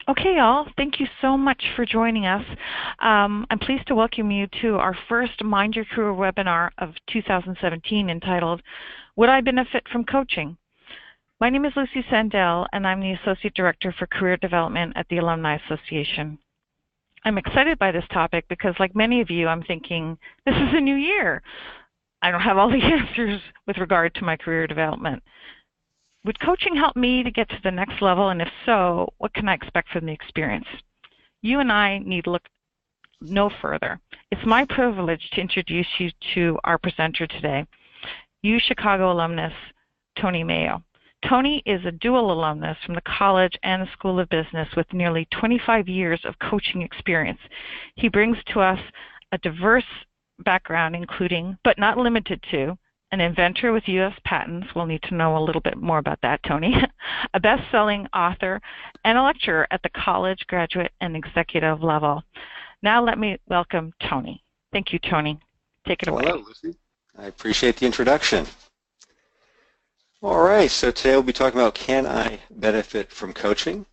Okay, y'all, thank you so much for joining us. I'm pleased to welcome you to our first Mind Your Career webinar of 2017 entitled, Would I Benefit from Coaching? My name is Lucy Sandell, and I'm the Associate Director for Career Development at the Alumni Association. I'm excited by this topic because, like many of you, I'm thinking, this is a new year. I don't have all the answers with regard to my career development. Would coaching help me to get to the next level, and if so, what can I expect from the experience? You and I need to look no further. It's my privilege to introduce you to our presenter today, Chicago alumnus Tony Mayo. Tony is a dual alumnus from the college and the School of Business with nearly 25 years of coaching experience. He brings to us a diverse background, including, but not limited to, an inventor with U.S. patents. We'll need to know a little bit more about that, Tony. A best-selling author and a lecturer at the college, graduate, and executive level. Now let me welcome Tony. Thank you, Tony. Take it away. Hello, Lucy. I appreciate the introduction. All right, so today we'll be talking about, can I benefit from coaching?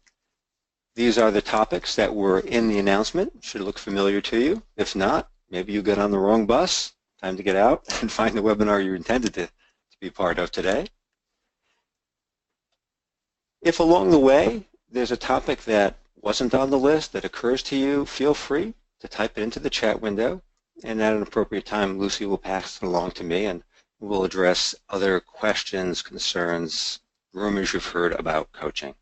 These are the topics that were in the announcement. Should look familiar to you. If not, maybe you got on the wrong bus. Time to get out and find the webinar you intended to be part of today. If along the way there's a topic that wasn't on the list that occurs to you, feel free to type it into the chat window, and at an appropriate time Lucy will pass it along to me and we'll address other questions, concerns, rumors you've heard about coaching,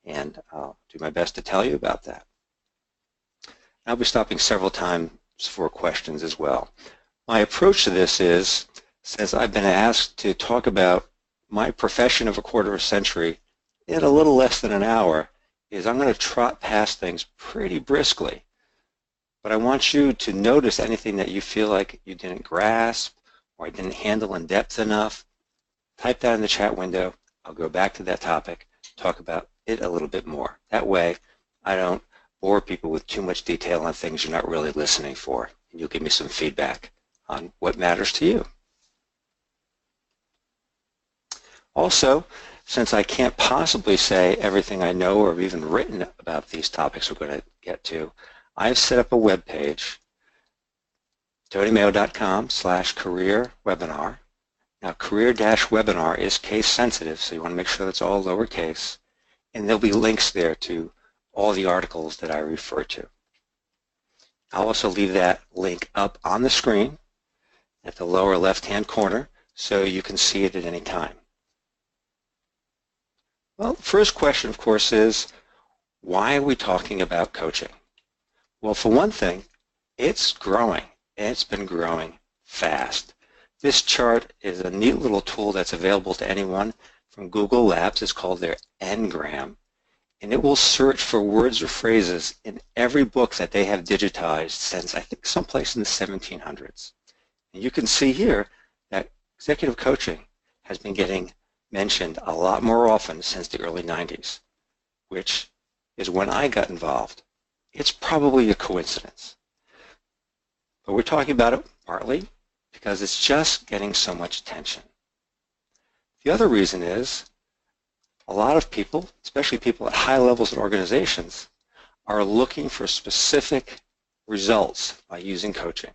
and I'll do my best to tell you about that. I'll be stopping several times for questions as well. My approach to this is, since I've been asked to talk about my profession of a quarter of a century in a little less than an hour, is I'm going to trot past things pretty briskly. But I want you to notice anything that you feel like you didn't grasp or I didn't handle in depth enough. Type that in the chat window. I'll go back to that topic, talk about it a little bit more. That way, I don't bore people with too much detail on things you're not really listening for. And you'll give me some feedback on what matters to you. Also, since I can't possibly say everything I know or have even written about these topics we're going to get to, I've set up a web page, tonymayo.com/career-webinar. Now, career-webinar is case sensitive, so you want to make sure that's all lowercase, and there'll be links there to all the articles that I refer to. I'll also leave that link up on the screen at the lower left-hand corner so you can see it at any time. Well, the first question, of course, is why are we talking about coaching? Well, for one thing, it's growing. It's been growing fast. This chart is a neat little tool that's available to anyone from Google Labs. It's called their Ngram, and it will search for words or phrases in every book that they have digitized since, I think, someplace in the 1700s. And you can see here that executive coaching has been getting mentioned a lot more often since the early 90s, which is when I got involved. It's probably a coincidence. But we're talking about it partly because it's just getting so much attention. The other reason is a lot of people, especially people at high levels in organizations, are looking for specific results by using coaching.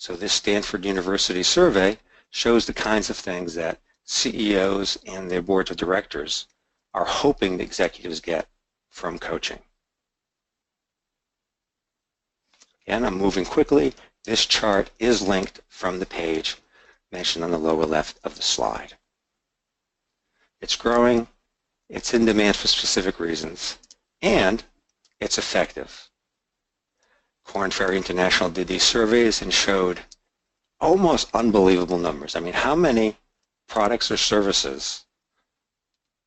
So this Stanford University survey shows the kinds of things that CEOs and their boards of directors are hoping the executives get from coaching. Again, I'm moving quickly. This chart is linked from the page mentioned on the lower left of the slide. It's growing, it's in demand for specific reasons, and it's effective. Korn Ferry International did these surveys and showed almost unbelievable numbers. I mean, how many products or services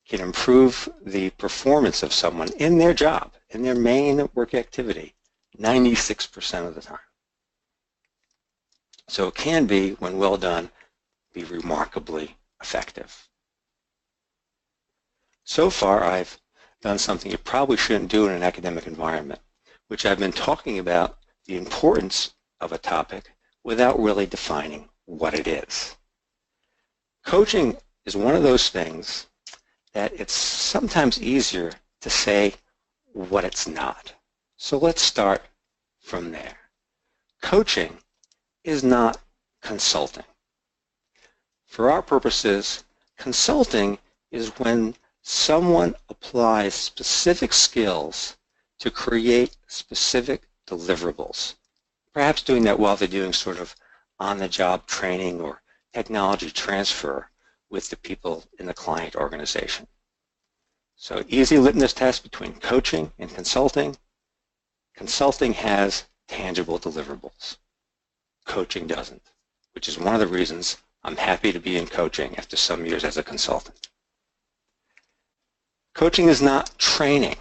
can improve the performance of someone in their job, in their main work activity, 96% of the time. So it can be, when well done, be remarkably effective. So far, I've done something you probably shouldn't do in an academic environment, which I've been talking about the importance of a topic without really defining what it is. Coaching is one of those things that it's sometimes easier to say what it's not. So let's start from there. Coaching is not consulting. For our purposes, consulting is when someone applies specific skills to create specific deliverables. Perhaps doing that while they're doing sort of on-the-job training or technology transfer with the people in the client organization. So easy litmus test between coaching and consulting. Consulting has tangible deliverables. Coaching doesn't, which is one of the reasons I'm happy to be in coaching after some years as a consultant. Coaching is not training.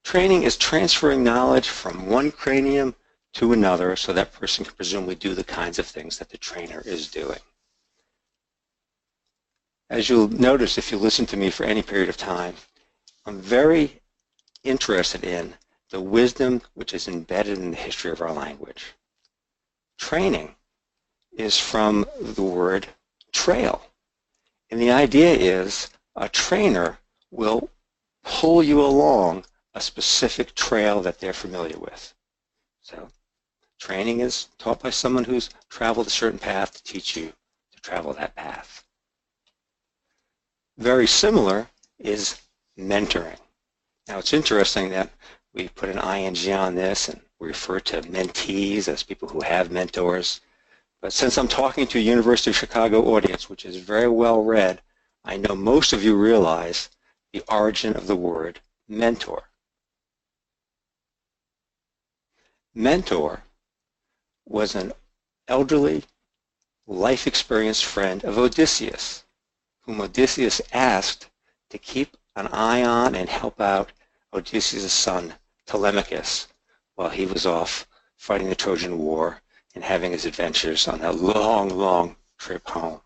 Training is transferring knowledge from one cranium to another so that person can presumably do the kinds of things that the trainer is doing. As you'll notice if you listen to me for any period of time, I'm very interested in the wisdom which is embedded in the history of our language. Training is from the word trail. And the idea is a trainer will pull you along a specific trail that they're familiar with. So training is taught by someone who's traveled a certain path to teach you to travel that path. Very similar is mentoring. Now it's interesting that we put an ing on this and we refer to mentees as people who have mentors. But since I'm talking to a University of Chicago audience, which is very well read, I know most of you realize the origin of the word mentor. Mentor was an elderly, life-experienced friend of Odysseus, whom Odysseus asked to keep an eye on and help out Odysseus' son, Telemachus, while he was off fighting the Trojan War and having his adventures on that long, long trip home.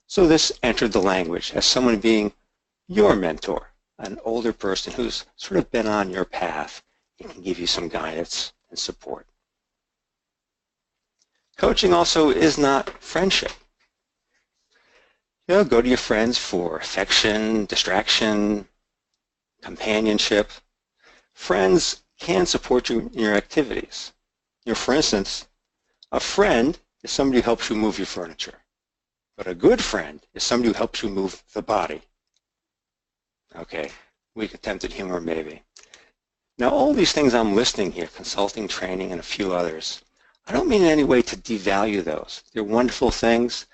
So this entered the language as someone being your mentor, an older person who's sort of been on your path and can give you some guidance and support. Coaching also is not friendship. You know, go to your friends for affection, distraction, companionship. Friends can support you in your activities. You know, for instance, a friend is somebody who helps you move your furniture. But a good friend is somebody who helps you move the body. Okay, weak attempted humor maybe. Now all these things I'm listing here, consulting, training, and a few others, I don't mean in any way to devalue those. They're wonderful things.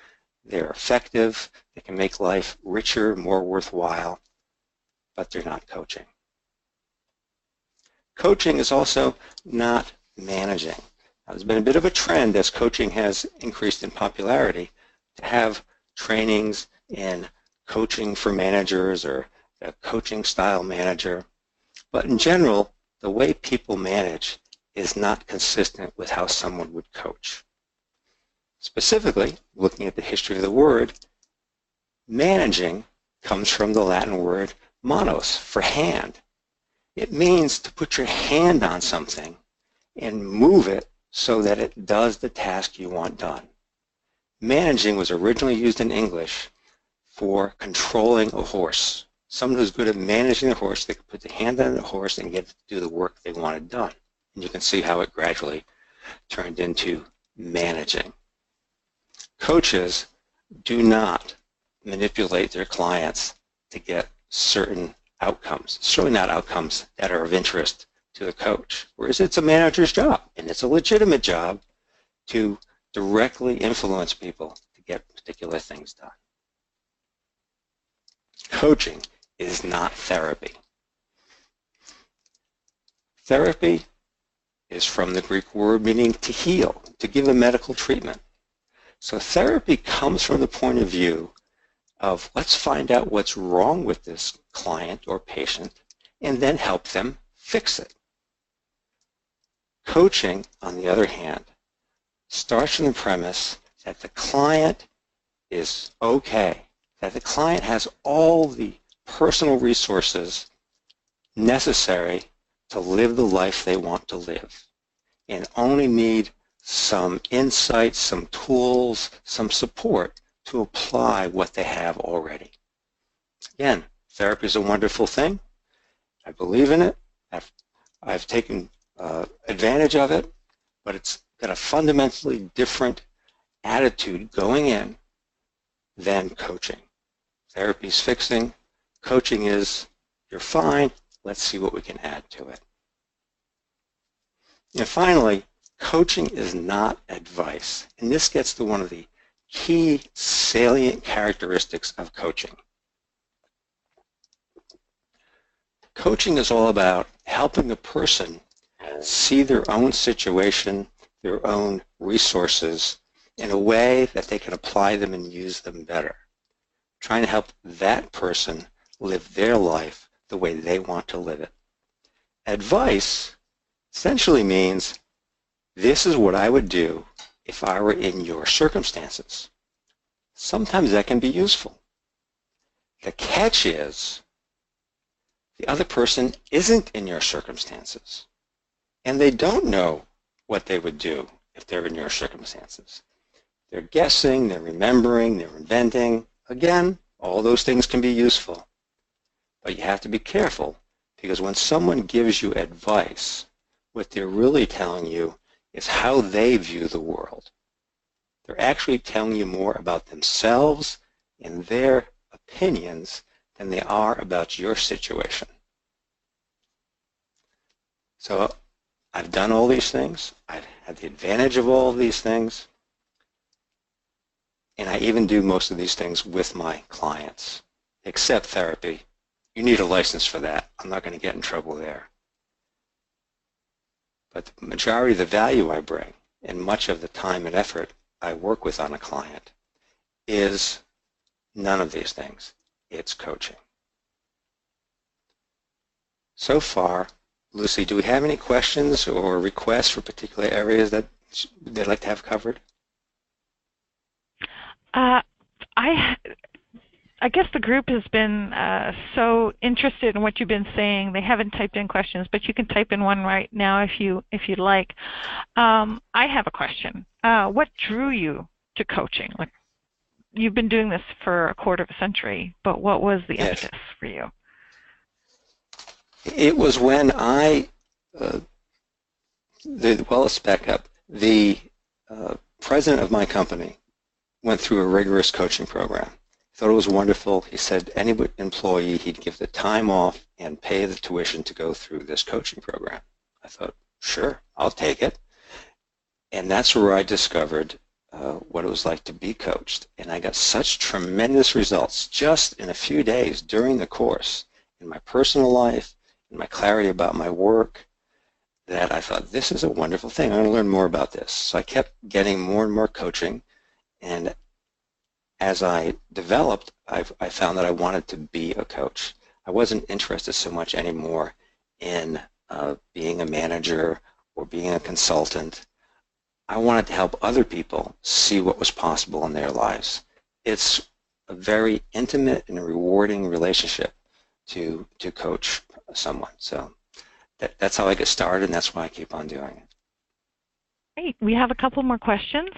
They're effective. They can make life richer, more worthwhile, but they're not coaching. Coaching is also not managing. Now, there's been a bit of a trend as coaching has increased in popularity to have trainings in coaching for managers or a coaching style manager. But in general, the way people manage is not consistent with how someone would coach. Specifically, looking at the history of the word, managing comes from the Latin word manos, for hand. It means to put your hand on something and move it so that it does the task you want done. Managing was originally used in English for controlling a horse. Someone who's good at managing the horse, they could put the hand on the horse and get it to do the work they wanted done. And you can see how it gradually turned into managing. Coaches do not manipulate their clients to get certain outcomes, certainly not outcomes that are of interest to the coach, whereas it's a manager's job, and it's a legitimate job to directly influence people to get particular things done. Coaching is not therapy. Therapy is from the Greek word meaning to heal, to give a medical treatment. So therapy comes from the point of view of let's find out what's wrong with this client or patient and then help them fix it. Coaching, on the other hand, starts from the premise that the client is okay, that the client has all the personal resources necessary to live the life they want to live and only need some insights, some tools, some support to apply what they have already. Again, therapy is a wonderful thing. I believe in it. I've taken advantage of it, but it's got a fundamentally different attitude going in than coaching. Therapy is fixing. Coaching is, you're fine, let's see what we can add to it. And finally, coaching is not advice. And this gets to one of the key salient characteristics of coaching. Coaching is all about helping a person see their own situation, their own resources in a way that they can apply them and use them better. Trying to help that person live their life the way they want to live it. Advice essentially means, this is what I would do if I were in your circumstances. Sometimes that can be useful. The catch is, the other person isn't in your circumstances, and they don't know what they would do if they're in your circumstances. They're guessing, they're remembering, they're inventing. Again, all those things can be useful. But you have to be careful, because when someone gives you advice, what they're really telling you is how they view the world. They're actually telling you more about themselves and their opinions than they are about your situation. So I've done all these things. I've had the advantage of all of these things. And I even do most of these things with my clients, except therapy. You need a license for that. I'm not going to get in trouble there. But the majority of the value I bring, and much of the time and effort I work with on a client, is none of these things. It's coaching. So far, Lucy, do we have any questions or requests for particular areas that they'd like to have covered? I guess the group has been so interested in what you've been saying. They haven't typed in questions, but you can type in one right now if you'd like. I have a question. What drew you to coaching? Like, you've been doing this for a quarter of a century, but what was the impetus for you? It was when let's back up. The president of my company went through a rigorous coaching program. He thought it was wonderful. He said any employee, he'd give the time off and pay the tuition to go through this coaching program. I thought, sure, I'll take it. And that's where I discovered what it was like to be coached. And I got such tremendous results just in a few days during the course in my personal life, in my clarity about my work, that I thought, this is a wonderful thing. I want to learn more about this. So I kept getting more and more coaching. And as I developed, I found that I wanted to be a coach. I wasn't interested so much anymore in being a manager or being a consultant. I wanted to help other people see what was possible in their lives. It's a very intimate and rewarding relationship to coach someone. So that's how I get started, and that's why I keep on doing it. Great. We have a couple more questions.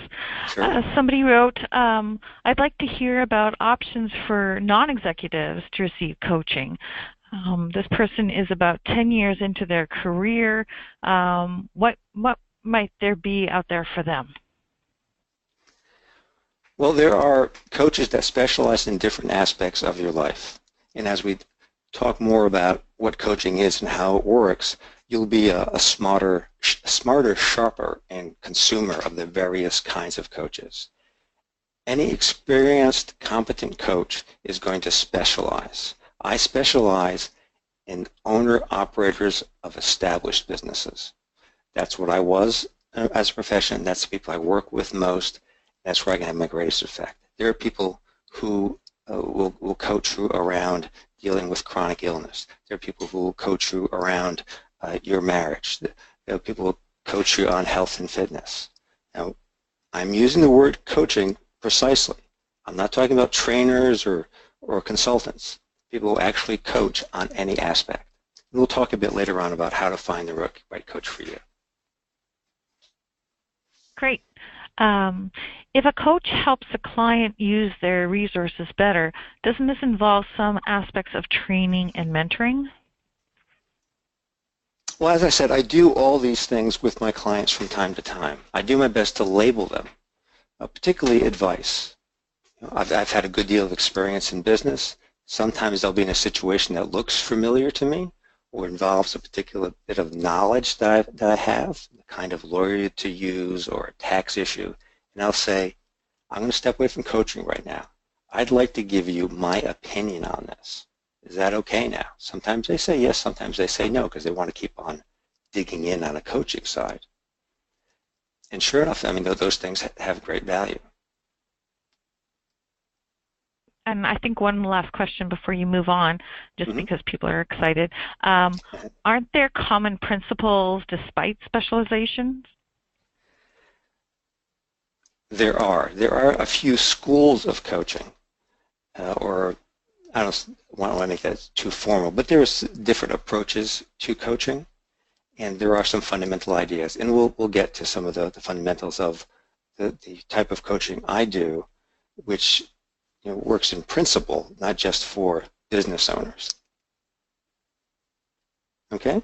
Sure. Somebody wrote, I'd like to hear about options for non-executives to receive coaching. This person is about 10 years into their career. What might there be out there for them? Well, there are coaches that specialize in different aspects of your life. And as we talk more about what coaching is and how it works, you'll be a smarter, sharper, and consumer of the various kinds of coaches. Any experienced, competent coach is going to specialize. I specialize in owner-operators of established businesses. That's what I was as a profession. That's the people I work with most. That's where I can have my greatest effect. There are people who will coach you around dealing with chronic illness. There are people who will coach you around your marriage. There are people who will coach you on health and fitness. Now, I'm using the word coaching precisely. I'm not talking about trainers or consultants. People who actually coach on any aspect. And we'll talk a bit later on about how to find the right coach for you. Great. If a coach helps a client use their resources better, doesn't this involve some aspects of training and mentoring? Well, as I said, I do all these things with my clients from time to time. I do my best to label them, particularly advice. I've had a good deal of experience in business. Sometimes I'll be in a situation that looks familiar to me or involves a particular bit of knowledge that I have, the kind of lawyer to use or a tax issue, and I'll say, I'm going to step away from coaching right now. I'd like to give you my opinion on this. Is that okay now? Sometimes they say yes, sometimes they say no, because they want to keep on digging in on a coaching side. And sure enough, I mean, those things have great value. And I think one last question before you move on, just because people are excited. Aren't there common principles despite specializations? There are. There are a few schools of coaching, or I don't want to make that too formal, but there's different approaches to coaching, and there are some fundamental ideas. And we'll get to some of the fundamentals of the type of coaching I do, which works in principle, not just for business owners. Okay?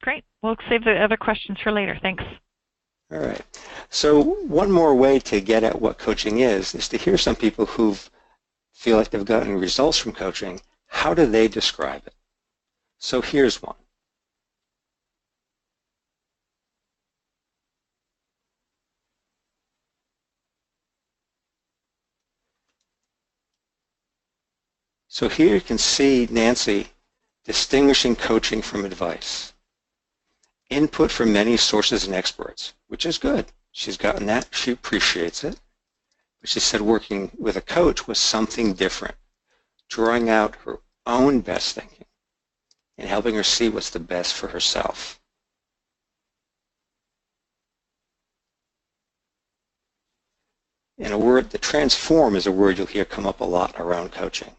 Great. We'll save the other questions for later. Thanks. All right. So one more way to get at what coaching is to hear some people who feel like they've gotten results from coaching. How do they describe it? So here's one. So here you can see Nancy distinguishing coaching from advice. Input from many sources and experts, which is good. She's gotten that. She appreciates it. But she said working with a coach was something different, drawing out her own best thinking and helping her see what's the best for herself. And a word, the transform is a word you'll hear come up a lot around coaching.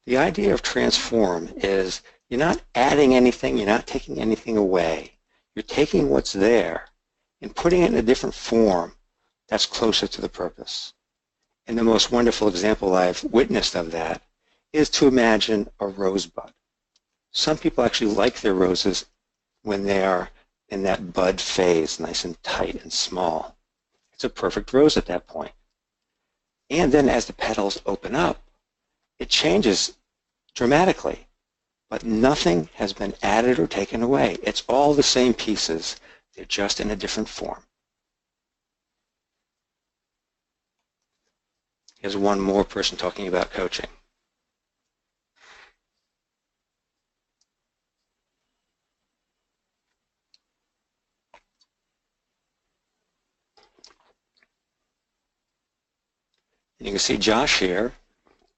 The idea of transform is you're not adding anything, you're not taking anything away. You're taking what's there and putting it in a different form that's closer to the purpose. And the most wonderful example I've witnessed of that is to imagine a rosebud. Some people actually like their roses when they are in that bud phase, nice and tight and small. It's a perfect rose at that point. And then as the petals open up, it changes dramatically, but nothing has been added or taken away. It's all the same pieces. They're just in a different form. Here's one more person talking about coaching. And you can see Josh here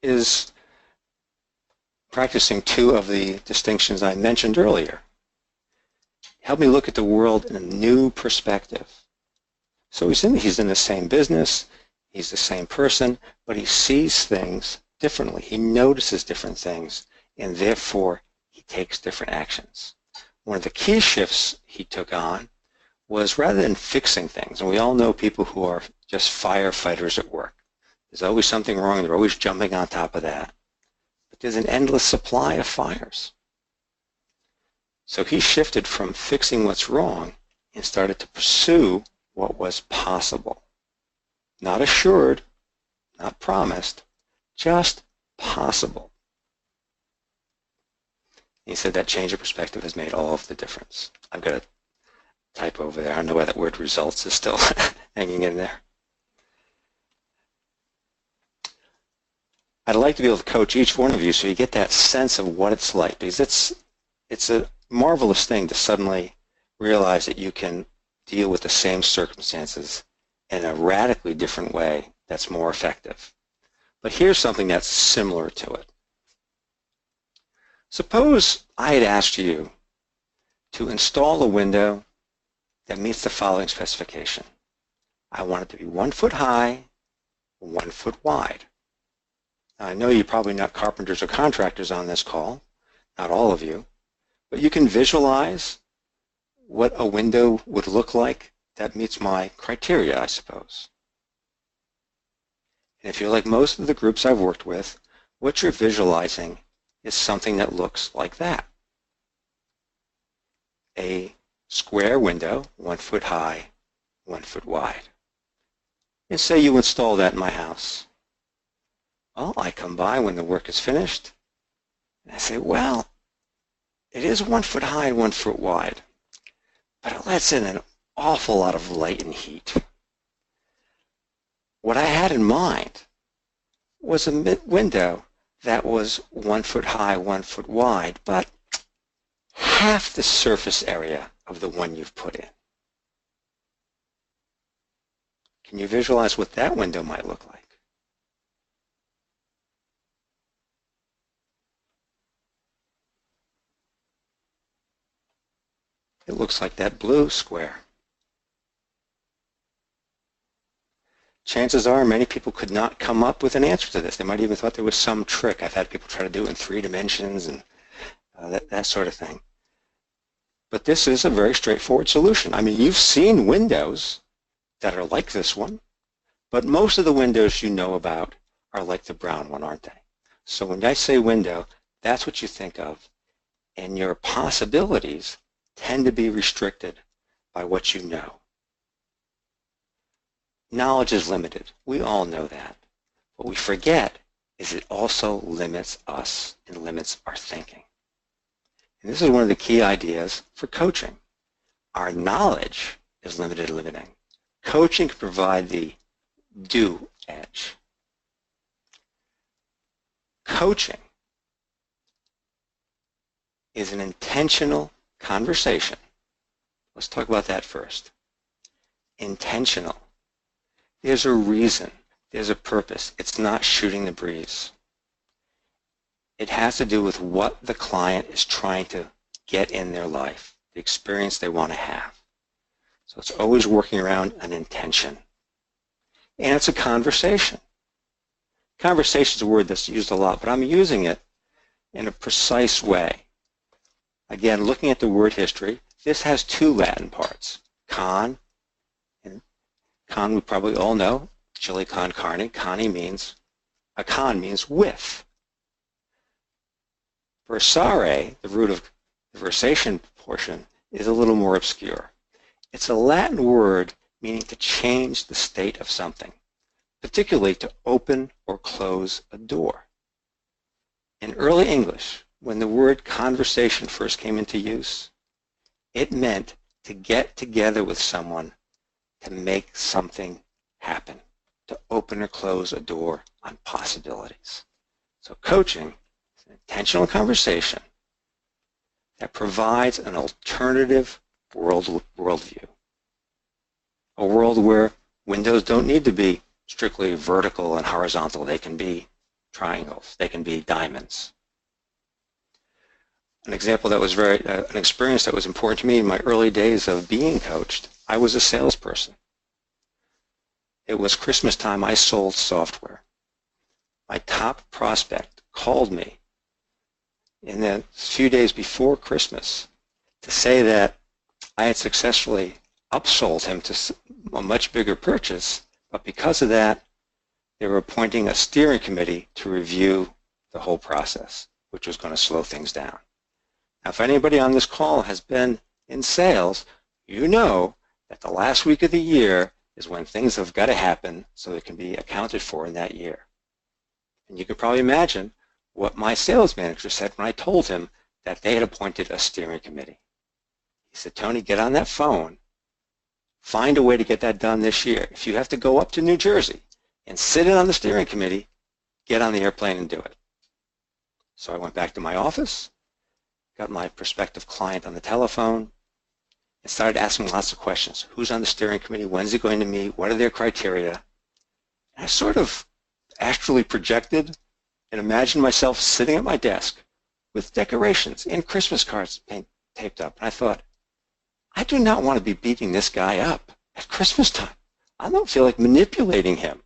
is practicing two of the distinctions I mentioned earlier. Help me look at the world in a new perspective. So he's in the same business, he's the same person, but he sees things differently. He notices different things, and therefore he takes different actions. One of the key shifts he took on was rather than fixing things, and we all know people who are just firefighters at work. There's always something wrong, they're always jumping on top of that. But there's an endless supply of fires. So he shifted from fixing what's wrong and started to pursue what was possible. Not assured, not promised, just possible. He said that change of perspective has made all of the difference. I've got a typo over there. I don't know why that word results is still hanging in there. I'd like to be able to coach each one of you so you get that sense of what it's like, because it's a marvelous thing to suddenly realize that you can deal with the same circumstances in a radically different way that's more effective. But here's something that's similar to it. Suppose I had asked you to install a window that meets the following specification. I want it to be 1 foot high, 1 foot wide. Now, I know you're probably not carpenters or contractors on this call, not all of you, but you can visualize what a window would look like that meets my criteria, I suppose. And if you're like most of the groups I've worked with, what you're visualizing is something that looks like that. a square window, 1 foot high, 1 foot wide. And say you install that in my house. Well, I come by when the work is finished, and I say, well, it is 1 foot high and 1 foot wide, but it lets in an awful lot of light and heat. What I had in mind was a window that was 1 foot high, 1 foot wide, but half the surface area of the one you've put in. Can you visualize what that window might look like? It looks like that blue square. Chances are many people could not come up with an answer to this. They might even thought there was some trick. I've had people try to do it in 3 dimensions and that sort of thing. But this is a very straightforward solution. I mean, you've seen windows that are like this one, but most of the windows you know about are like the brown one, aren't they? So when I say window, that's what you think of, and your possibilities tend to be restricted by what you know. Knowledge is limited. We all know that. What we forget is it also limits us and limits our thinking. And this is one of the key ideas for coaching. Our knowledge is limited and limiting. Coaching can provide the do edge. Coaching is an intentional conversation. Let's talk about that first. Intentional. There's a reason. There's a purpose. It's not shooting the breeze. It has to do with what the client is trying to get in their life, the experience they want to have. So it's always working around an intention. And it's a conversation. Conversation is a word that's used a lot, but I'm using it in a precise way. Again, looking at the word history, this has 2 Latin parts, con, and con we probably all know, chili con carne. Con means with. Versare, the root of the versation portion, is a little more obscure. It's a Latin word meaning to change the state of something, particularly to open or close a door. In early English, when the word conversation first came into use, it meant to get together with someone to make something happen, to open or close a door on possibilities. So coaching is an intentional conversation that provides an alternative worldview, a world where windows don't need to be strictly vertical and horizontal. They can be triangles. They can be diamonds. An example that was an experience that was important to me in my early days of being coached, I was a salesperson. It was Christmas time. I sold software. My top prospect called me in the few days before Christmas to say that I had successfully upsold him to a much bigger purchase, but because of that, they were appointing a steering committee to review the whole process, which was going to slow things down. Now, if anybody on this call has been in sales, you know that the last week of the year is when things have got to happen so it can be accounted for in that year. And you can probably imagine what my sales manager said when I told him that they had appointed a steering committee. He said, Tony, get on that phone, find a way to get that done this year. If you have to go up to New Jersey and sit in on the steering committee, get on the airplane and do it. So I went back to my office, got my prospective client on the telephone, and started asking lots of questions. Who's on the steering committee? When's he going to meet? What are their criteria? And I sort of astrally projected and imagined myself sitting at my desk with decorations and Christmas cards taped up. And I thought, I do not want to be beating this guy up at Christmas time. I don't feel like manipulating him.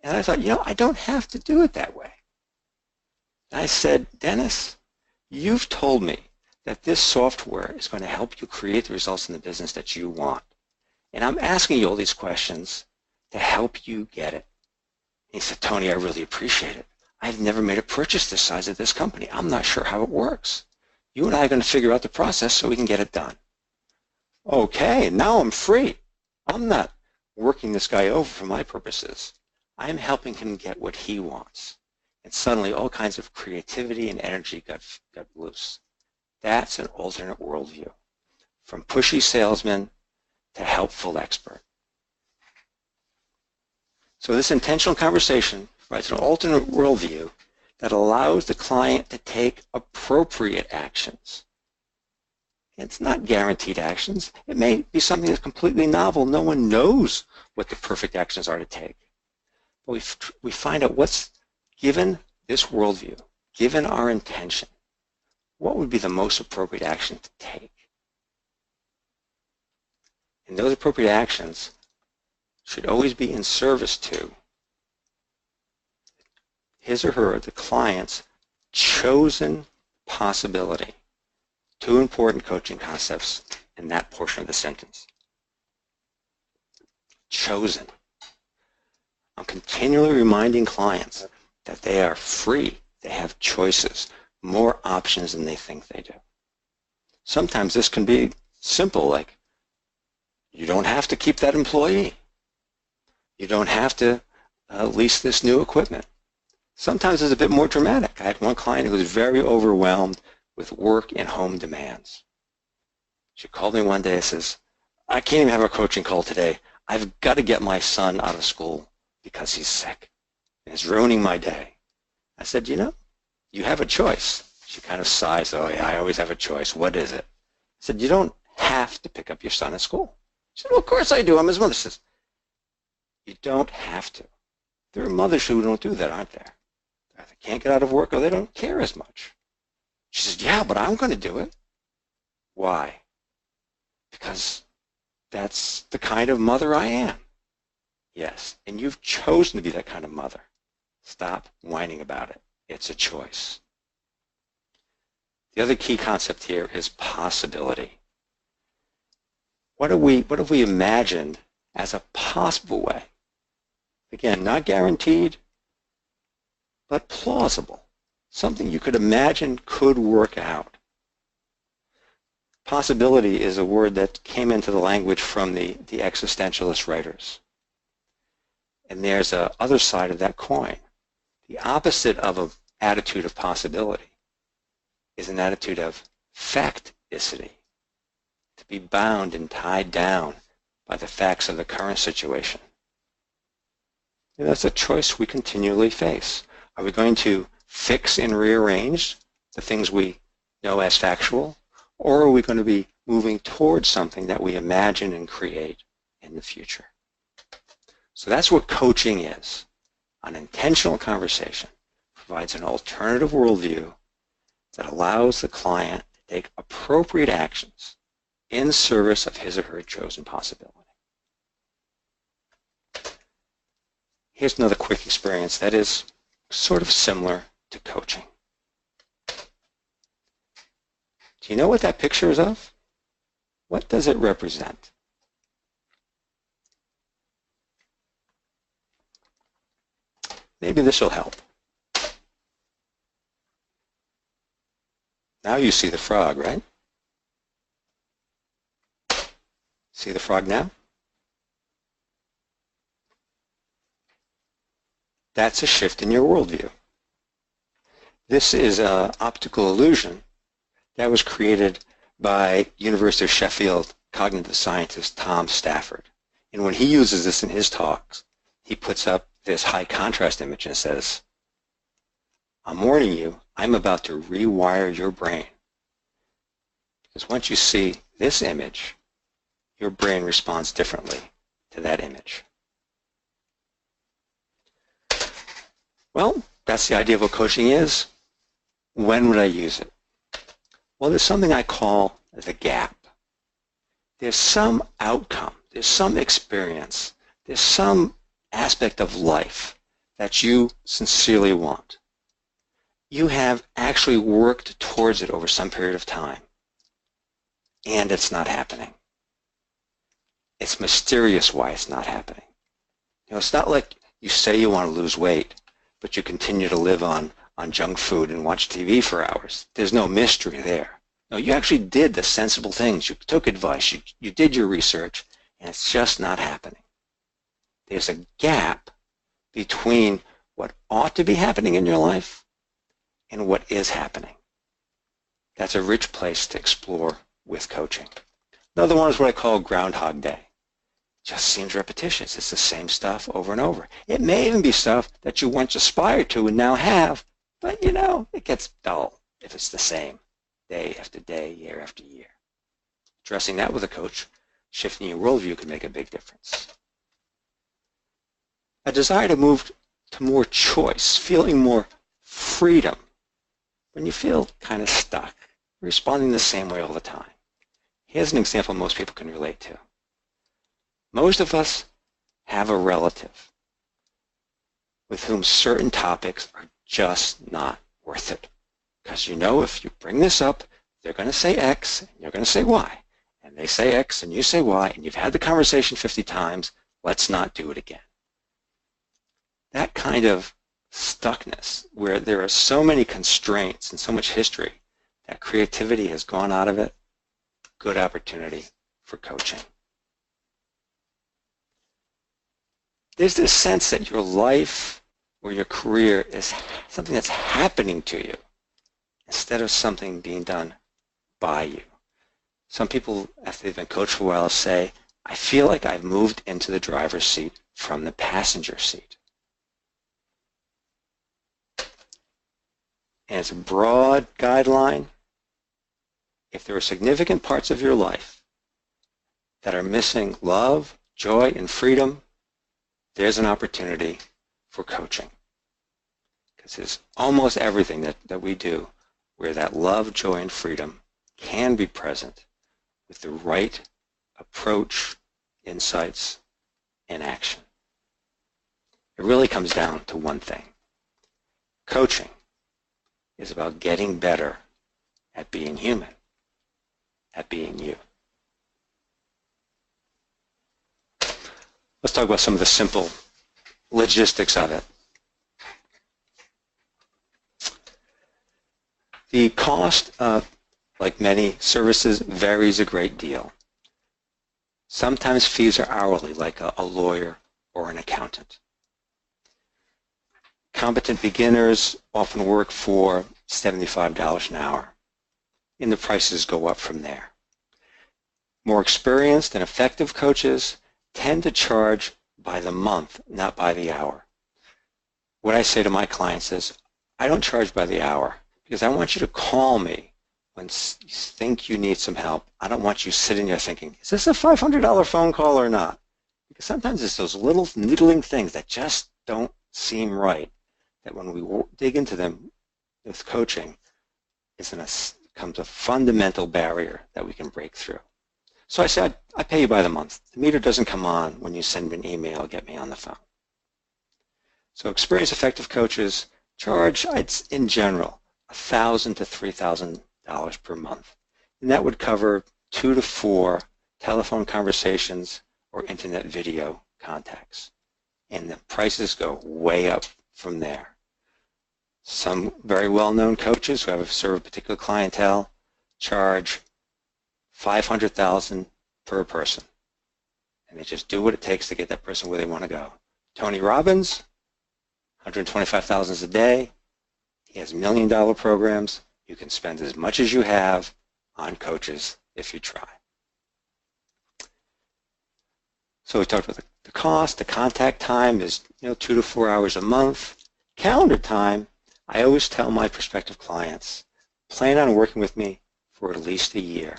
And I thought, I don't have to do it that way. And I said, Dennis, you've told me that this software is going to help you create the results in the business that you want. And I'm asking you all these questions to help you get it. And he said, Tony, I really appreciate it. I've never made a purchase this size of this company. I'm not sure how it works. You and I are going to figure out the process so we can get it done. Okay, now I'm free. I'm not working this guy over for my purposes. I'm helping him get what he wants. And suddenly all kinds of creativity and energy got loose. That's an alternate worldview. From pushy salesman to helpful expert. So this intentional conversation provides an alternate worldview that allows the client to take appropriate actions. It's not guaranteed actions. It may be something that's completely novel. No one knows what the perfect actions are to take. But we find out what's, given this worldview, given our intention, what would be the most appropriate action to take? And those appropriate actions should always be in service to his or her, the client's chosen possibility. Two important coaching concepts in that portion of the sentence. Chosen. I'm continually reminding clients that they are free. They have choices, more options than they think they do. Sometimes this can be simple, like you don't have to keep that employee. You don't have to lease this new equipment. Sometimes it's a bit more dramatic. I had one client who was very overwhelmed with work and home demands. She called me one day and says, I can't even have a coaching call today. I've got to get my son out of school because he's sick. And it's ruining my day. I said, you know, you have a choice. She kind of sighs, oh yeah, I always have a choice. What is it? I said, you don't have to pick up your son at school. She said, well, of course I do. I'm his mother. She says, you don't have to. There are mothers who don't do that, aren't there? They can't get out of work or they don't care as much. She says, yeah, but I'm going to do it. Why? Because that's the kind of mother I am. Yes, and you've chosen to be that kind of mother. Stop whining about it. It's a choice. The other key concept here is possibility. What have we imagined as a possible way? Again, not guaranteed, but plausible. Something you could imagine could work out. Possibility is a word that came into the language from the existentialist writers. And there's a other side of that coin. The opposite of an attitude of possibility is an attitude of facticity, to be bound and tied down by the facts of the current situation. And that's a choice we continually face. Are we going to fix and rearrange the things we know as factual, or are we going to be moving towards something that we imagine and create in the future? So that's what coaching is. An intentional conversation provides an alternative worldview that allows the client to take appropriate actions in service of his or her chosen possibility. Here's another quick experience that is sort of similar to coaching. Do you know what that picture is of? What does it represent? Maybe this will help. Now you see the frog, right? See the frog now? That's a shift in your worldview. This is an optical illusion that was created by University of Sheffield cognitive scientist Tom Stafford. And when he uses this in his talks, he puts up this high contrast image and says, I'm warning you, I'm about to rewire your brain. Because once you see this image, your brain responds differently to that image. Well, that's the idea of what coaching is. When would I use it? Well, there's something I call the gap. There's some outcome, there's some experience, there's some aspect of life that you sincerely want. You have actually worked towards it over some period of time, and it's not happening. It's mysterious why it's not happening. You know, it's not like you say you want to lose weight, but you continue to live on junk food and watch TV for hours. There's no mystery there. No, you actually did the sensible things. You took advice. You did your research, and it's just not happening. There's a gap between what ought to be happening in your life and what is happening. That's a rich place to explore with coaching. Another one is what I call Groundhog Day. Just seems repetitious. It's the same stuff over and over. It may even be stuff that you once aspired to and now have, but it gets dull if it's the same day after day, year after year. Addressing that with a coach, shifting your worldview can make a big difference. A desire to move to more choice, feeling more freedom. When you feel kind of stuck, responding the same way all the time. Here's an example most people can relate to. Most of us have a relative with whom certain topics are just not worth it. Because if you bring this up, they're going to say X and you're going to say Y. And they say X and you say Y, and you've had the conversation 50 times, let's not do it again. That kind of stuckness, where there are so many constraints and so much history that creativity has gone out of it, good opportunity for coaching. There's this sense that your life or your career is something that's happening to you instead of something being done by you. Some people, after they've been coached for a while, say, I feel like I've moved into the driver's seat from the passenger seat. And it's a broad guideline. If there are significant parts of your life that are missing love, joy, and freedom, there's an opportunity for coaching. Because there's almost everything that we do where that love, joy, and freedom can be present with the right approach, insights, and action. It really comes down to one thing. Coaching is about getting better at being human, at being you. Let's talk about some of the simple logistics of it. The cost of, like many services, varies a great deal. Sometimes fees are hourly, like a lawyer or an accountant. Competent beginners often work for $75 an hour, and the prices go up from there. More experienced and effective coaches tend to charge by the month, not by the hour. What I say to my clients is, I don't charge by the hour because I want you to call me when you think you need some help. I don't want you sitting there thinking, is this a $500 phone call or not? Because sometimes it's those little needling things that just don't seem right, that when we dig into them with coaching, comes a fundamental barrier that we can break through. So I said, I pay you by the month. The meter doesn't come on when you send me an email or get me on the phone. So experienced effective coaches charge, in general, $1,000 to $3,000 per month. And that would cover 2 to 4 telephone conversations or internet video contacts. And the prices go way up from there. Some very well-known coaches who have served a particular clientele charge $500,000 per person. And they just do what it takes to get that person where they want to go. Tony Robbins, $125,000 a day. He has $1 million programs. You can spend as much as you have on coaches if you try. So we talked about the cost. The contact time is 2 to 4 hours a month. Calendar time, I always tell my prospective clients, plan on working with me for at least a year.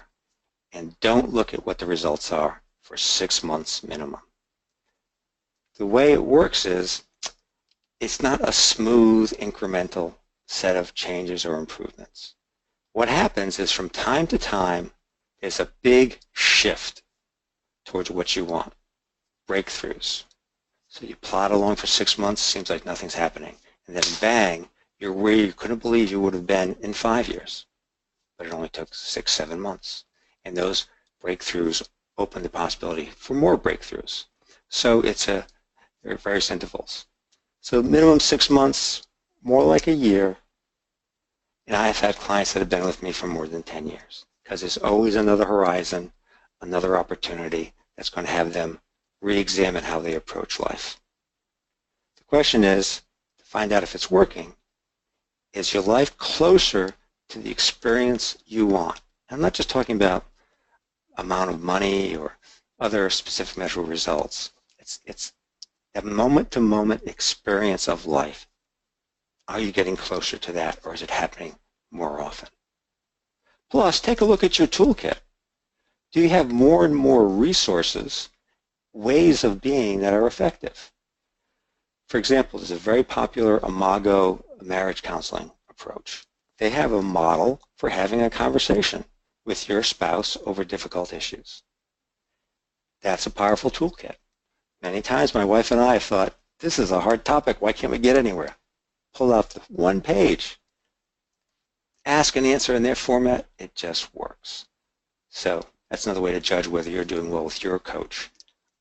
And don't look at what the results are for 6 months minimum. The way it works is, it's not a smooth, incremental set of changes or improvements. What happens is from time to time, there's a big shift towards what you want, breakthroughs. So you plod along for 6 months, seems like nothing's happening. And then bang, you're where you couldn't believe you would have been in 5 years. But it only took 6, 7 months. And those breakthroughs open the possibility for more breakthroughs. So there are various intervals. So minimum 6 months, more like a year. And I've had clients that have been with me for more than 10 years because there's always another horizon, another opportunity that's going to have them re-examine how they approach life. The question is, to find out if it's working, is your life closer to the experience you want? I'm not just talking about amount of money or other specific measurable results. It's a moment-to-moment experience of life. Are you getting closer to that, or is it happening more often? Plus, take a look at your toolkit. Do you have more and more resources, ways of being that are effective? For example, there's a very popular Imago marriage counseling approach. They have a model for having a conversation with your spouse over difficult issues. That's a powerful toolkit. Many times my wife and I thought, this is a hard topic, why can't we get anywhere? Pull out the one page, ask and answer in their format, it just works. So that's another way to judge whether you're doing well with your coach.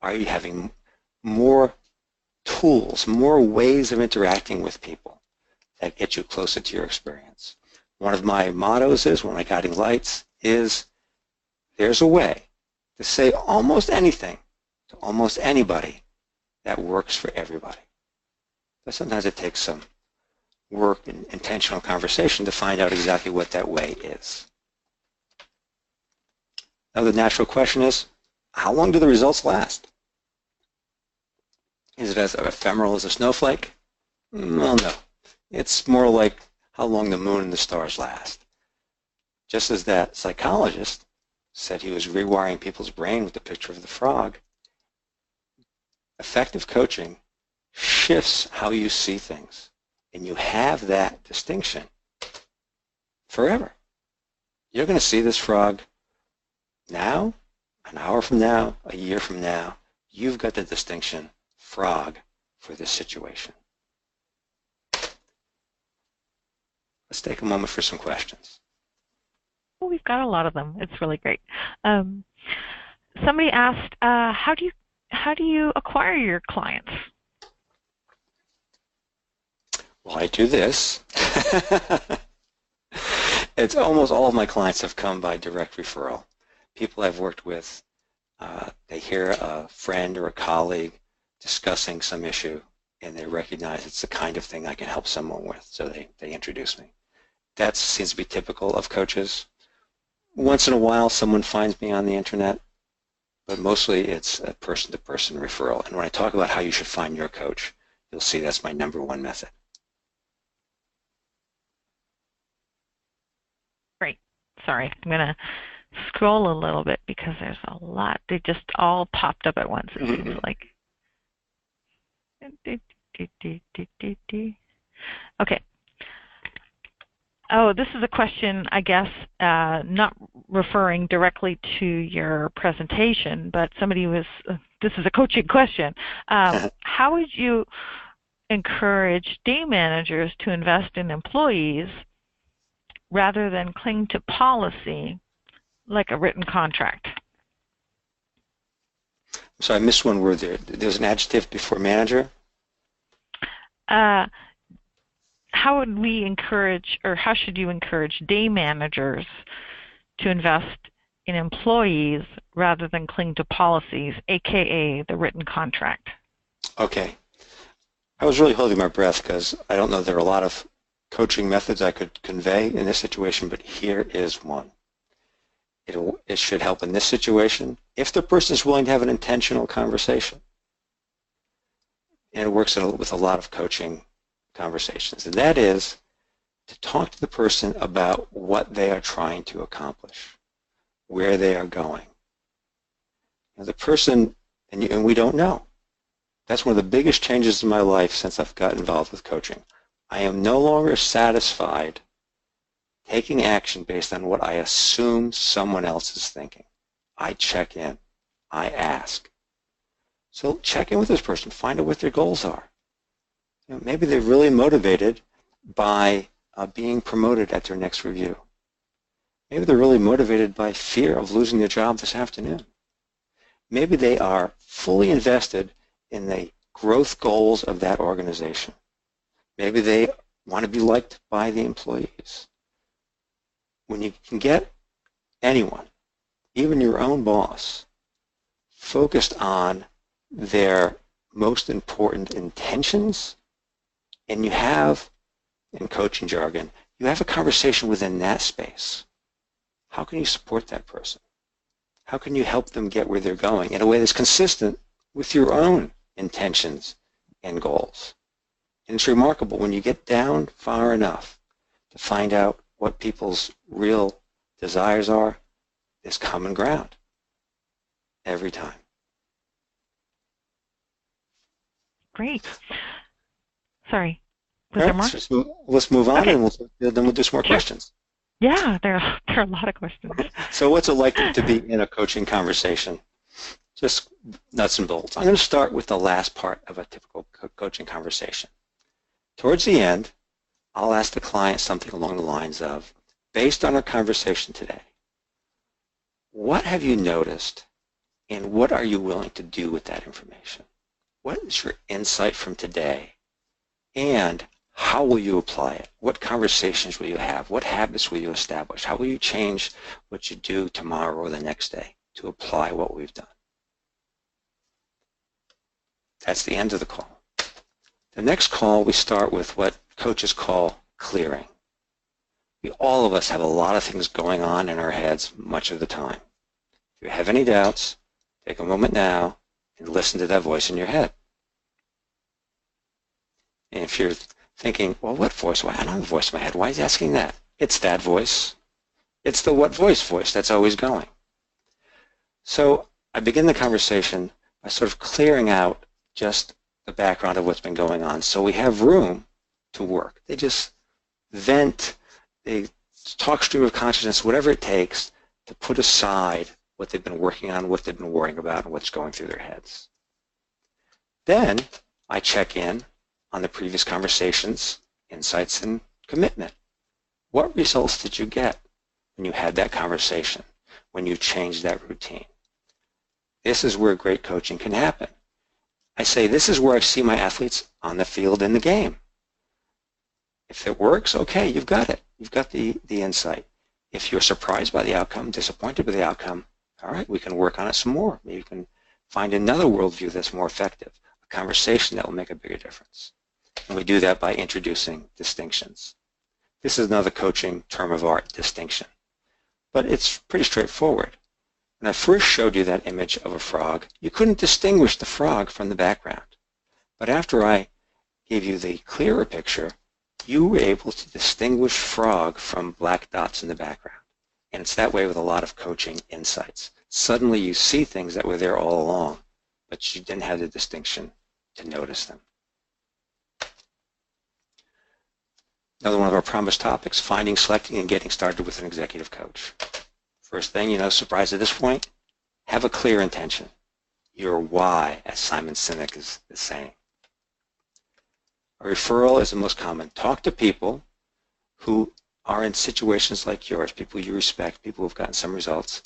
Are you having more tools, more ways of interacting with people that get you closer to your experience? One of my mottos is, when my guiding lights, is there's a way to say almost anything to almost anybody that works for everybody. But sometimes it takes some work and intentional conversation to find out exactly what that way is. Now the natural question is, how long do the results last? Is it as ephemeral as a snowflake? Well, no. It's more like how long the moon and the stars last. Just as that psychologist said he was rewiring people's brain with the picture of the frog, effective coaching shifts how you see things. And you have that distinction forever. You're going to see this frog now, an hour from now, a year from now. You've got the distinction frog for this situation. Let's take a moment for some questions. Well, we've got a lot of them. It's really great. Somebody asked, how do you acquire your clients? Well, I do this. It's almost all of my clients have come by direct referral. People I've worked with, they hear a friend or a colleague discussing some issue, and they recognize it's the kind of thing I can help someone with, so they introduce me. That seems to be typical of coaches. Once in a while, someone finds me on the internet, but mostly it's a person-to-person referral. And when I talk about how you should find your coach, you'll see that's my #1 method. Great. Sorry, I'm going to scroll a little bit because there's a lot. They just all popped up at once, it seems like. Okay. Oh, this is a question, I guess, not referring directly to your presentation, but somebody was, this is a coaching question. How would you encourage day managers to invest in employees rather than cling to policy like a written contract? So I missed one word there. There's an adjective before manager? How would we encourage, or how should you encourage day managers to invest in employees rather than cling to policies, aka the written contract? Okay. I was really holding my breath because I don't know there are a lot of coaching methods I could convey in this situation, but here is one. It should help in this situation if the person is willing to have an intentional conversation. And it works with a lot of coaching conversations, and that is to talk to the person about what they are trying to accomplish, where they are going. Now, the person, and we don't know. That's one of the biggest changes in my life since I've got involved with coaching. I am no longer satisfied taking action based on what I assume someone else is thinking. I check in. I ask. So check in with this person. Find out what their goals are. Maybe they're really motivated by being promoted at their next review. Maybe they're really motivated by fear of losing their job this afternoon. Maybe they are fully invested in the growth goals of that organization. Maybe they want to be liked by the employees. when you can get anyone, even your own boss, focused on their most important intentions, and you have, in coaching jargon, you have a conversation within that space. How can you support that person? How can you help them get where they're going in a way that's consistent with your own intentions and goals? And it's remarkable when you get down far enough to find out what people's real desires are, there's common ground every time. Great. Sorry. Was All there right, more? so let's move on, Okay. and then we'll do some more Sure. questions. Yeah, there are a lot of questions. So what's it like to be in a coaching conversation? Just nuts and bolts. I'm going to start with the last part of a typical coaching conversation. Towards the end, I'll ask the client something along the lines of, based on our conversation today, what have you noticed and what are you willing to do with that information? What is your insight from today and how will you apply it? What conversations will you have? What habits will you establish? How will you change what you do tomorrow or the next day to apply what we've done? That's the end of the call. The next call, we start with what coaches call clearing. All of us have a lot of things going on in our heads much of the time. If you have any doubts, take a moment now and listen to that voice in your head. And if you're thinking, well, what voice? Well, I don't have a voice in my head. Why is he asking that? It's that voice. It's the what voice that's always going. So I begin the conversation by sort of clearing out just the background of what's been going on so we have room to work. They just vent, they talk stream of consciousness, whatever it takes to put aside what they've been working on, what they've been worrying about, and what's going through their heads. Then I check in on the previous conversations, insights, and commitment. What results did you get when you had that conversation, when you changed that routine? This is where great coaching can happen. I say this is where I see my athletes on the field in the game. If it works, okay, you've got it. You've got the insight. If you're surprised by the outcome, disappointed by the outcome, all right, we can work on it some more. Maybe you can find another worldview that's more effective, a conversation that will make a bigger difference. And we do that by introducing distinctions. This is another coaching term of art, distinction. But it's pretty straightforward. When I first showed you that image of a frog, you couldn't distinguish the frog from the background. But after I gave you the clearer picture, you were able to distinguish frog from black dots in the background. And it's that way with a lot of coaching insights. Suddenly you see things that were there all along, but you didn't have the distinction to notice them. Another one of our promised topics, finding, selecting, and getting started with an executive coach. First thing, surprise at this point, have a clear intention. Your why, as Simon Sinek is saying. A referral is the most common. Talk to people who are in situations like yours, people you respect, people who've gotten some results.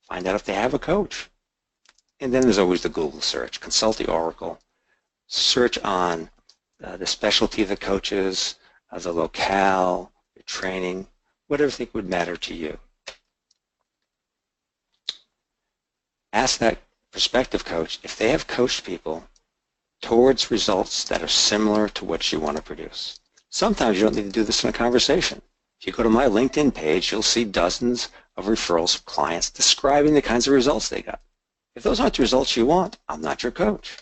Find out if they have a coach. And then there's always the Google search. Consult the Oracle. Search on the specialty of the coaches, the locale, the training, whatever you think would matter to you. Ask that prospective coach if they have coached people towards results that are similar to what you want to produce. Sometimes you don't need to do this in a conversation. If you go to my LinkedIn page, you'll see dozens of referrals from clients describing the kinds of results they got. If those aren't the results you want, I'm not your coach.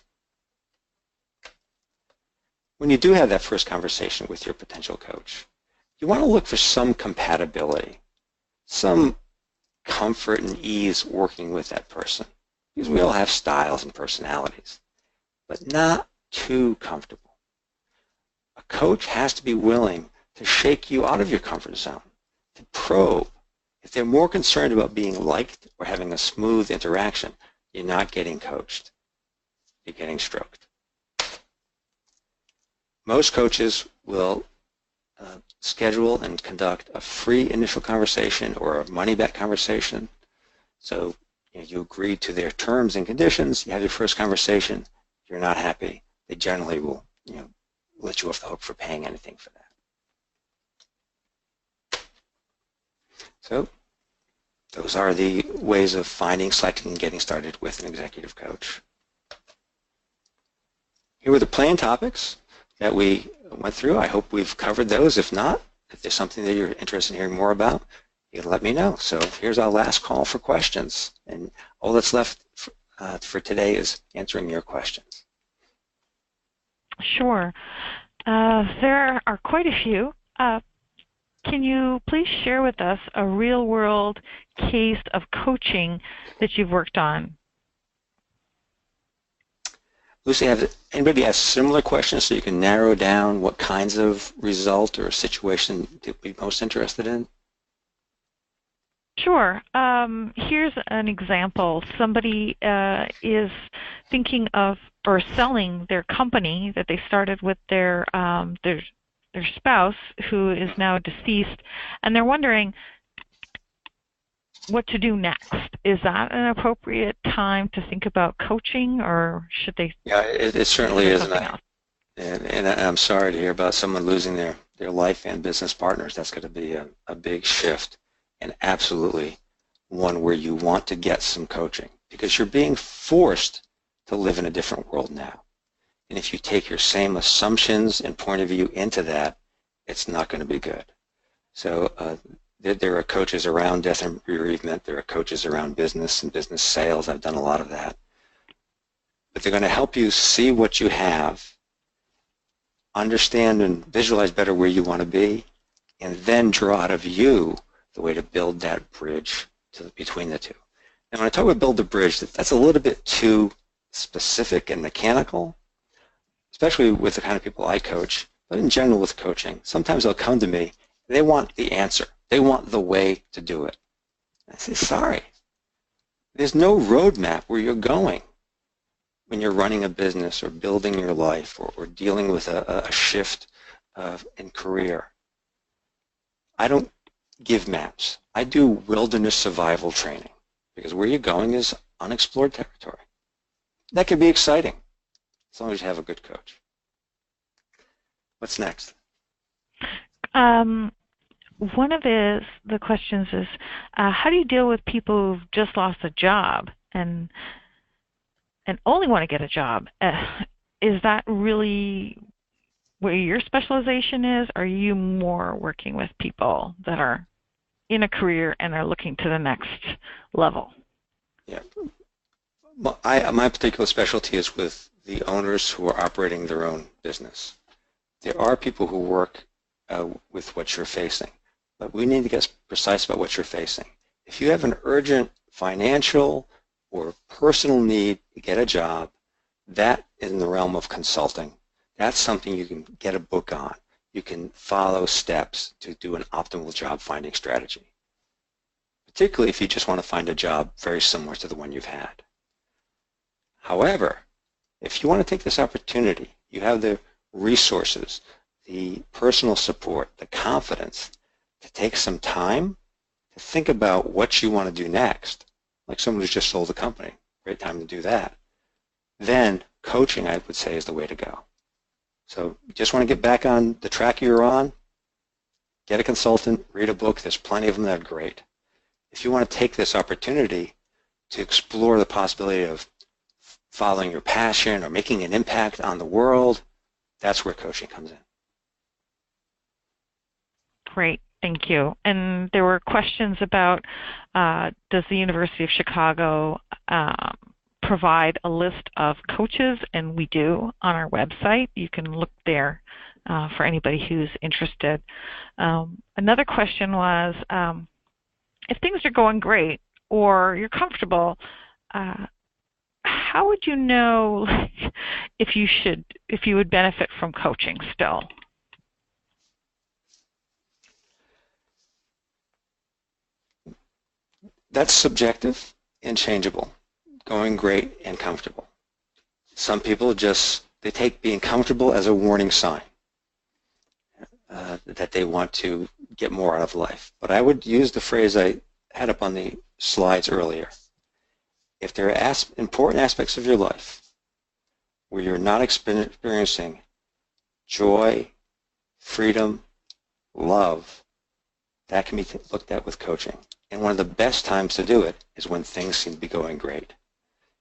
When you do have that first conversation with your potential coach, you want to look for some compatibility, some comfort and ease working with that person. Because we all have styles and personalities, but not too comfortable. A coach has to be willing to shake you out of your comfort zone, to probe. If they're more concerned about being liked or having a smooth interaction, you're not getting coached. You're getting stroked. Most coaches will schedule and conduct a free initial conversation or a money-back conversation. So you agree to their terms and conditions. You have your first conversation. If you're not happy, they generally will let you off the hook for paying anything for that. So those are the ways of finding, selecting, and getting started with an executive coach. Here were the plain topics that we went through. I hope we've covered those. If not, if there's something that you're interested in hearing more about, you can let me know. So here's our last call for questions. And all that's left for today is answering your questions. Sure. There are quite a few. Can you please share with us a real-world case of coaching that you've worked on? Lucy, anybody has similar questions so you can narrow down what kinds of result or situation you'd be most interested in? Sure. Here's an example. Somebody is thinking of or selling their company that they started with their spouse, who is now deceased, and they're wondering what to do next. Is that an appropriate time to think about coaching, or should they? Yeah, it certainly is, and I'm sorry to hear about someone losing their life and business partners. That's going to be a big shift, and absolutely one where you want to get some coaching, because you're being forced to live in a different world now. And if you take your same assumptions and point of view into that, it's not going to be good. So there are coaches around death and bereavement. There are coaches around business and business sales. I've done a lot of that. But they're going to help you see what you have, understand and visualize better where you want to be, and then draw out of you the way to build that bridge between the two. And when I talk about build the bridge, that's a little bit too specific and mechanical, especially with the kind of people I coach, but in general with coaching. Sometimes they'll come to me, they want the answer. They want the way to do it. I say, sorry. There's no roadmap where you're going when you're running a business or building your life or dealing with a shift in career. I don't give maps. I do wilderness survival training, because where you're going is unexplored territory. That can be exciting as long as you have a good coach. What's next? One of the questions is, how do you deal with people who've just lost a job and only want to get a job? Is that really where your specialization is? Or are you more working with people that are in a career and are looking to the next level? Yeah. My particular specialty is with the owners who are operating their own business. There are people who work with what you're facing, but we need to get precise about what you're facing. If you have an urgent financial or personal need to get a job, that is in the realm of consulting. That's something you can get a book on. You can follow steps to do an optimal job finding strategy, particularly if you just want to find a job very similar to the one you've had. However, if you want to take this opportunity, you have the resources, the personal support, the confidence to take some time to think about what you want to do next, like someone who's just sold a company. Great time to do that. Then coaching, I would say, is the way to go. So you just want to get back on the track you're on, get a consultant, read a book. There's plenty of them that are great. If you want to take this opportunity to explore the possibility of following your passion or making an impact on the world, that's where coaching comes in. Great, thank you. And there were questions about, does the University of Chicago provide a list of coaches? And we do on our website. You can look there for anybody who's interested. Another question was, if things are going great or you're comfortable, how would you know if you would benefit from coaching still? That's subjective and changeable, going great and comfortable. Some people they take being comfortable as a warning sign that they want to get more out of life. But I would use the phrase I had up on the slides earlier. If there are important aspects of your life where you're not experiencing joy, freedom, love, That can be looked at with coaching. And one of the best times to do it is when things seem to be going great.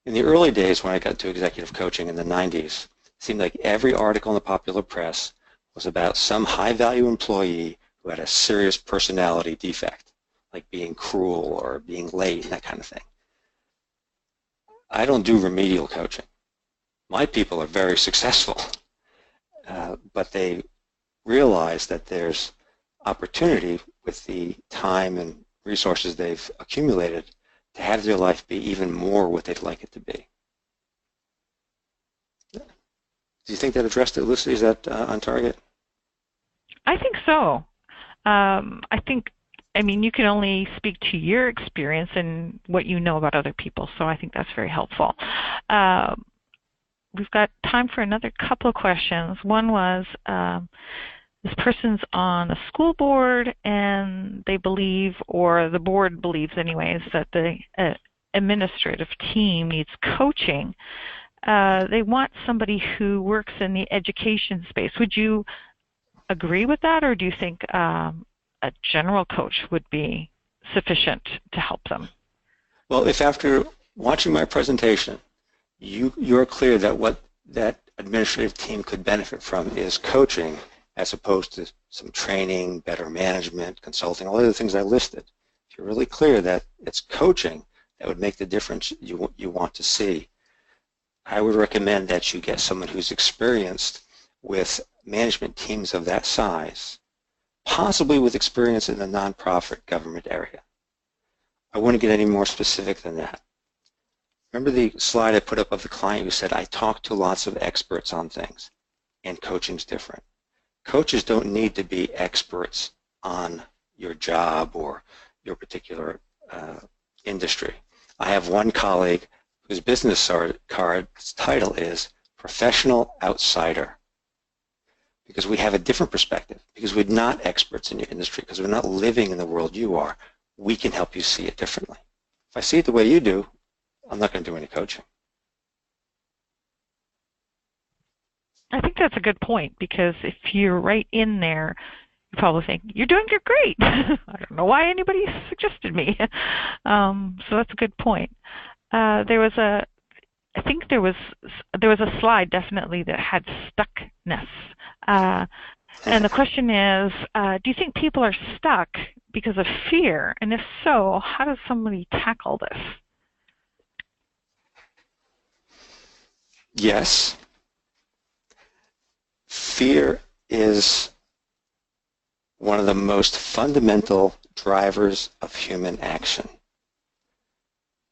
In the early days when I got to executive coaching in the 90s, it seemed like every article in the popular press was about some high-value employee who had a serious personality defect, like being cruel or being late and that kind of thing. I don't do remedial coaching. My people are very successful, but they realize that there's opportunity with the time and resources they've accumulated to have their life be even more what they'd like it to be. Do you think that addressed it, Lucy? Is that on target? I think so. I mean, you can only speak to your experience and what you know about other people, so I think that's very helpful. We've got time for another couple of questions. One was, this person's on the school board and they believe, or the board believes anyways, that the administrative team needs coaching. They want somebody who works in the education space. Would you agree with that, or do you think a general coach would be sufficient to help them? Well, if after watching my presentation, you're clear that what that administrative team could benefit from is coaching as opposed to some training, better management, consulting, all the other things I listed. If you're really clear that it's coaching that would make the difference you want to see, I would recommend that you get someone who's experienced with management teams of that size, possibly with experience in the nonprofit government area. I wouldn't get any more specific than that. Remember the slide I put up of the client who said, I talk to lots of experts on things, and coaching's different. Coaches don't need to be experts on your job or your particular industry. I have one colleague whose business card's title is Professional Outsider, because we have a different perspective, because we're not experts in your industry, because we're not living in the world you are. We can help you see it differently. If I see it the way you do, I'm not going to do any coaching. I think that's a good point, because if you're right in there, you probably think, you're doing great. I don't know why anybody suggested me. So that's a good point. I think there was a slide definitely that had stuckness. And the question is, do you think people are stuck because of fear? And if so, how does somebody tackle this? Yes. Fear is one of the most fundamental drivers of human action.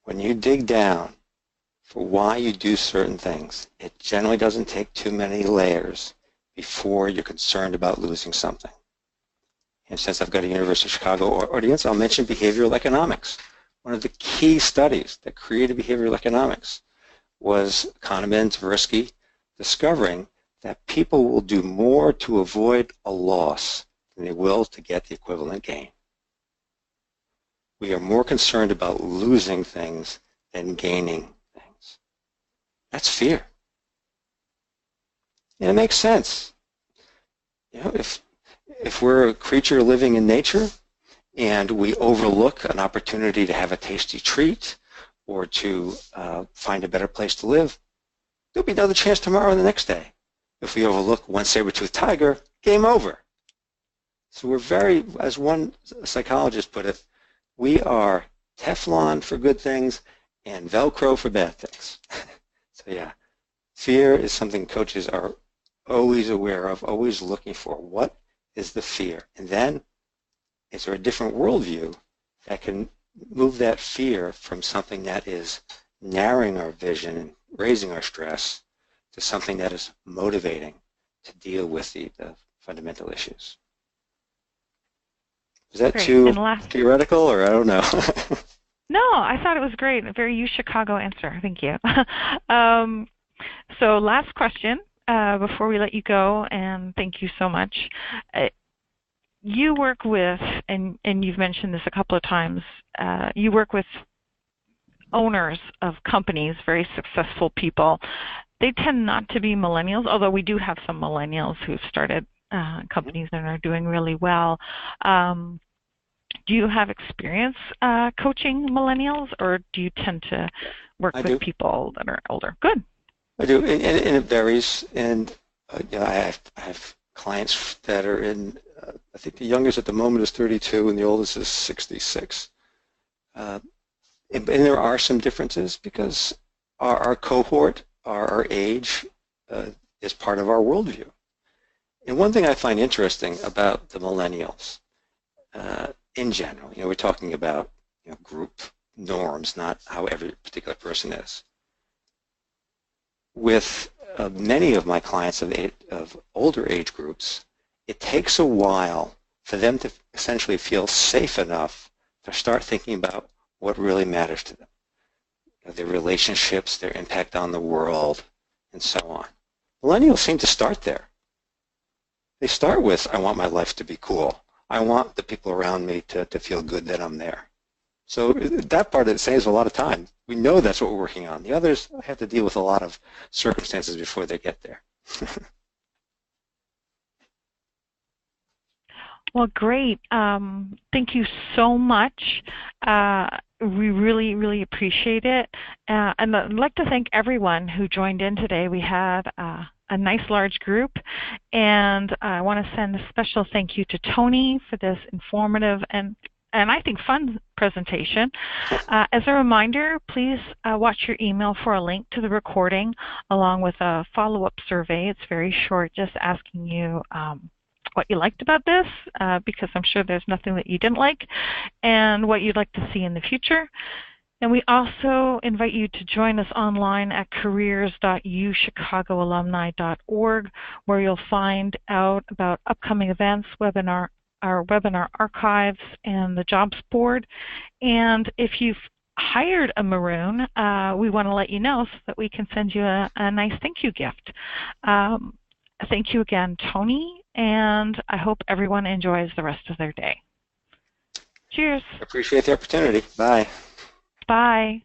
When you dig down for why you do certain things, it generally doesn't take too many layers before you're concerned about losing something. And since I've got a University of Chicago audience, I'll mention behavioral economics. One of the key studies that created behavioral economics was Kahneman and Tversky discovering that people will do more to avoid a loss than they will to get the equivalent gain. We are more concerned about losing things than gaining things. That's fear. And it makes sense. You know, if we're a creature living in nature and we overlook an opportunity to have a tasty treat or to find a better place to live, there'll be another chance tomorrow and the next day. If we overlook one saber-toothed tiger, game over. So we're very, as one psychologist put it, we are Teflon for good things and Velcro for bad things. So yeah, fear is something coaches are always aware of, always looking for. What is the fear? And then, is there a different worldview that can move that fear from something that is narrowing our vision and raising our stress to something that is motivating to deal with the fundamental issues? Is that too theoretical, or I don't know? No, I thought it was great. A very U-Chicago answer. Thank you. So last question before we let you go, and thank you so much. You work with, and you've mentioned this a couple of times, you work with owners of companies, very successful people. They tend not to be millennials, although we do have some millennials who've started companies that are doing really well. Do you have experience coaching millennials, or do you tend to work I with do. people that are older? Good. I do, and it varies. And I have clients that are in. I think the youngest at the moment is 32, and the oldest is 66. Uh, and there are some differences because our cohort, our age, uh, is part of our worldview. And one thing I find interesting about the millennials, in general, we're talking about group norms, not how every particular person is. With many of my clients of older age groups, it takes a while for them to essentially feel safe enough to start thinking about what really matters to them, their relationships, their impact on the world, and so on. Millennials seem to start there. They start with, I want my life to be cool. I want the people around me to feel good that I'm there. So that part, it saves a lot of time. We know that's what we're working on. The others have to deal with a lot of circumstances before they get there. Well, great. Thank you so much. We really, really appreciate it. And I'd like to thank everyone who joined in today. We had a nice large group, and I want to send a special thank you to Tony for this informative and I think fun presentation. As a reminder, please watch your email for a link to the recording along with a follow-up survey. It's very short, just asking you what you liked about this, because I'm sure there's nothing that you didn't like, and what you'd like to see in the future. And we also invite you to join us online at careers.uchicagoalumni.org, where you'll find out about upcoming events, our webinar archives, and the jobs board. And if you've hired a Maroon, we want to let you know so that we can send you a nice thank you gift. Thank you again, Tony, and I hope everyone enjoys the rest of their day. Cheers. Appreciate the opportunity. Bye. Bye.